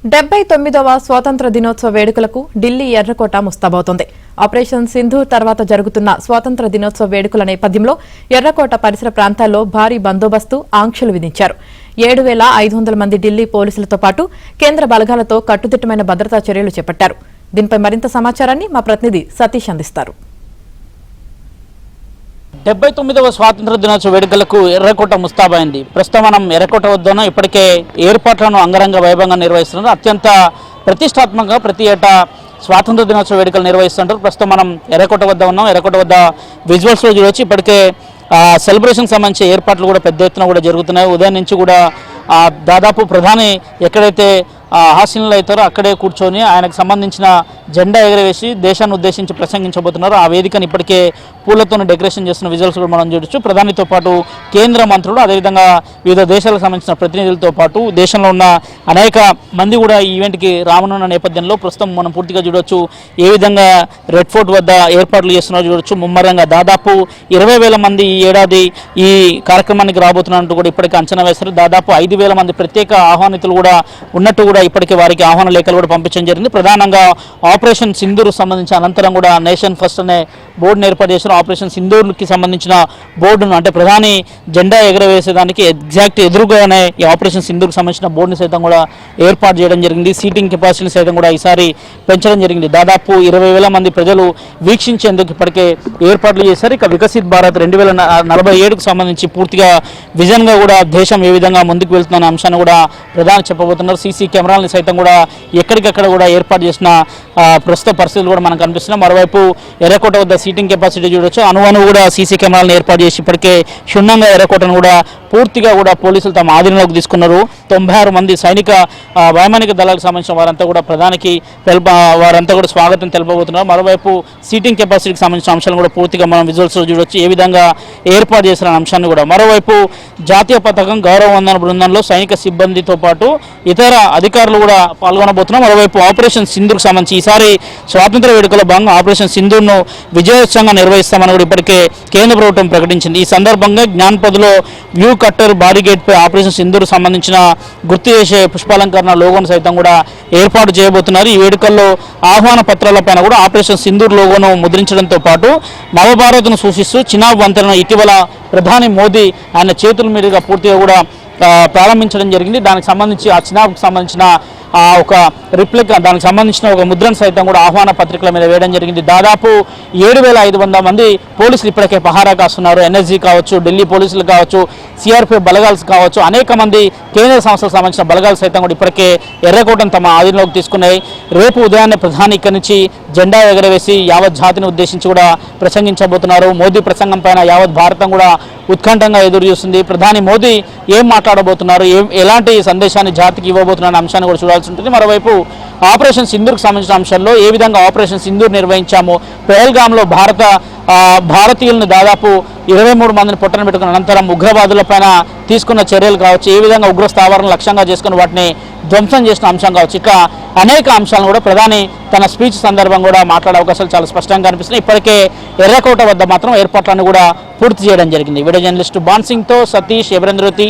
79వ స్వాతంత్ర దినోత్సవ వేడుకలకు ఢిల్లీ ఎర్రకోట ముస్తాబవుతోంది. ఆపరేషన్ సింధూర్ తర్వాత జరుగుతున్న స్వాతంత్ర దినోత్సవ వేడుకల నేపథ్యంలో ఎర్రకోట పరిసర ప్రాంతాల్లో భారీ బందోబస్తు ఆంక్షలు విధించారు. 7,500 మంది ఢిల్లీ పోలీసులతో పాటు కేంద్ర బలగాలతో కట్టుదిట్టమైన భద్రతా చర్యలు చేపట్టారు. దీనిపై మరింత సమాచారాన్ని మా ప్రతినిధి సతీష్ అందిస్తారు. 79వ స్వాతంత్ర దినోత్సవ వేడుకలకు ఎర్రకోట ముస్తాబైంది. ప్రస్తుతం మనం ఎర్రకోట వద్దన ఇప్పటికే ఏర్పాట్లను అంగరంగ వైభవంగా నిర్వహిస్తున్నారు. అత్యంత ప్రతిష్టాత్మకంగా ప్రతి ఏటా స్వాతంత్ర దినోత్సవ వేడుకలు నిర్వహిస్తుంటారు. ప్రస్తుతం మనం ఎర్రకోట వద్ద ఉన్నాం. ఎర్రకోట వద్ద విజువల్స్లో చూడవచ్చు. ఇప్పటికే సెలబ్రేషన్ సంబంధించి ఏర్పాట్లు కూడా పెద్ద ఎత్తున కూడా జరుగుతున్నాయి. ఉదయం నుంచి కూడా దాదాపు ప్రధాని ఎక్కడైతే ఆసీనులు అవుతారో అక్కడే కూర్చొని ఆయనకు సంబంధించిన జెండా ఎగరవేసి దేశాన్ని ఉద్దేశించి ప్రసంగించబోతున్నారు. ఆ వేదికను ఇప్పటికే పూలతో డెకరేషన్ చేస్తున్న విజువల్స్ కూడా మనం చూడొచ్చు. ప్రధానితో పాటు కేంద్ర మంత్రులు, అదేవిధంగా వివిధ దేశాలకు సంబంధించిన ప్రతినిధులతో పాటు దేశంలో ఉన్న అనేక మంది కూడా ఈ ఈవెంట్కి రానున్న నేపథ్యంలో ప్రస్తుతం మనం పూర్తిగా చూడొచ్చు. ఏ విధంగా రెడ్ ఫోర్ట్ వద్ద ఏర్పాట్లు చేస్తున్నారో చూడొచ్చు. ముమ్మరంగా దాదాపు 20,000 మంది ఈ ఏడాది ఈ కార్యక్రమానికి రాబోతున్నట్టు కూడా ఇప్పటికే అంచనా వేశారు. దాదాపు 5,000 మంది ప్రత్యేక ఆహ్వానితులు కూడా ఉన్నట్టు కూడా ఇప్పటికే వారికి ఆహ్వాన లేఖలు కూడా పంపించడం జరిగింది. ప్రధానంగా ఆపరేషన్ సింధూర్ సంబంధించి అనంతరం కూడా నేషన్ ఫస్ట్ అనే బోర్డును ఏర్పాటు చేసిన ఆపరేషన్ సింధూర్కి సంబంధించిన బోర్డును, అంటే ప్రధాని జెండా ఎగరవేసేదానికి ఎగ్జాక్ట్ ఎదురుగానే ఈ ఆపరేషన్ సింధూర్కి సంబంధించిన బోర్డుని సైతం కూడా ఏర్పాటు చేయడం జరిగింది. సీటింగ్ కెపాసిటీని సైతం కూడా ఈసారి పెంచడం జరిగింది. దాదాపు 20,000 మంది ప్రజలు వీక్షించేందుకు ఇప్పటికే ఏర్పాట్లు చేశారు. ఇక వికసిత్ భారత్ 2047కు సంబంధించి పూర్తిగా విజన్గా కూడా దేశం ఏ విధంగా ముందుకు వెళ్తున్న అంశాన్ని కూడా ప్రధాని చెప్పబోతున్నారు. సీసీ కెమెరాలను సైతం కూడా ఎక్కడికక్కడ కూడా ఏర్పాటు చేసిన ప్రస్తుత పరిస్థితులు కూడా మనకు కనిపిస్తున్నాయి. మరోవైపు ఎర్రకోట వద్ద సీటింగ్ కెపాసిటీ చూడొచ్చు. అణువణువు కూడా సీసీ కెమెరాలను ఏర్పాటు చేసి ఇప్పటికే క్షుణ్ణంగా ఎర్రకోటను కూడా పూర్తిగా కూడా పోలీసులు తమ ఆధీనంలోకి తీసుకున్నారు. 96 మంది సైనిక వైమానిక దళాలకు సంబంధించిన వారంతా కూడా ప్రధానికి వారంతా కూడా స్వాగతం తెలుపబోతున్నారు. మరోవైపు సీటింగ్ కెపాసిటీకి సంబంధించిన అంశాలను కూడా పూర్తిగా మనం విజువల్స్ చూడొచ్చు. ఏ విధంగా ఏర్పాటు చేసిన అంశాన్ని కూడా. మరోవైపు జాతీయ పతాకం, గౌరవ వందన బృందంలో సైనిక సిబ్బందితో పాటు ఇతర అధికారులు కూడా పాల్గొనబోతున్నారు. మరోవైపు ఆపరేషన్ సింధూర్కు సంబంధించి ఈసారి స్వాతంత్ర వేడుకల భాగంగా ఆపరేషన్ సింధూర్ను విజయోత్సవంగా నిర్వహిస్తామని కూడా ఇప్పటికే కేంద్ర ప్రభుత్వం ప్రకటించింది. ఈ సందర్భంగా జ్ఞాన్పథ్లో వ్యూ కట్టర్ బారిగేట్పై ఆపరేషన్ సింధూర్ సంబంధించిన గుర్తు చేసే పుష్పాలంకరణ లోగోను సైతం కూడా ఏర్పాటు చేయబోతున్నారు. ఈ వేడుకల్లో ఆహ్వాన పత్రాలపైన కూడా ఆపరేషన్ సింధూర్ లోగోను ముద్రించడంతో పాటు నవభారత్ను సూచిస్తూ చినాబ్ వంతెనను ఇటీవల ప్రధాని మోదీ ఆయన చేతుల మీదుగా పూర్తిగా కూడా ప్రారంభించడం జరిగింది. దానికి సంబంధించి ఆ చినాబ్కు సంబంధించిన ఒక రిప్లికా, దానికి సంబంధించిన ఒక ముద్రను సైతం కూడా ఆహ్వాన పత్రికల మీద వేయడం జరిగింది. దాదాపు 7,500 మంది పోలీసులు ఇప్పటికే పహారా కాస్తున్నారు. ఎన్ఎస్జీ కావచ్చు, ఢిల్లీ పోలీసులు కావచ్చు, సిఆర్పిఎఫ్ బలగాలు కావచ్చు, అనేక మంది కేంద్ర సంస్థలకు సంబంధించిన బలగాలు సైతం కూడా ఇప్పటికే ఎర్రకోటను తమ ఆధీనంలోకి తీసుకున్నాయి. రేపు ఉదయాన్నే ప్రధాని ఇక్కడి నుంచి జెండా ఎగరవేసి యావత్ జాతిని ఉద్దేశించి కూడా ప్రసంగించబోతున్నారు. మోదీ ప్రసంగం పైన యావత్ భారతం కూడా ఉత్కంఠంగా ఎదురు చూస్తుంది. ప్రధాని మోదీ ఏం మాట్లాడబోతున్నారు, ఎలాంటి సందేశాన్ని జాతికి ఇవ్వబోతున్న అంశాన్ని కూడా చూడాల్సి ఉంటుంది. మరోవైపు ఆపరేషన్ సింధూర్కి సంబంధించిన అంశాల్లో ఏ విధంగా ఆపరేషన్ సింధూర్ నిర్వహించామో, పెహల్గాంలో భారతీయులను దాదాపు 23 మందిని పొట్టన పెట్టుకున్న అనంతరం ఉగ్రవాదులపైన తీసుకున్న చర్యలు కావచ్చు, ఏ విధంగా ఉగ్ర స్థావరాలను లక్ష్యంగా చేసుకుని వాటిని ధ్వంసం చేసిన అంశం కావచ్చు, ఇట్లా అనేక అంశాలను కూడా ప్రధాని తన స్పీచ్ సందర్భం కూడా మాట్లాడే అవకాశాలు చాలా స్పష్టంగా కనిపిస్తున్నాయి. ఇప్పటికే ఎర్రకోట వద్ద మాత్రం ఏర్పాట్లను కూడా పూర్తి చేయడం జరిగింది. వీడియో జర్నలిస్టు బాన్సింగ్తో సతీష్, ఎవరేంద్రతి,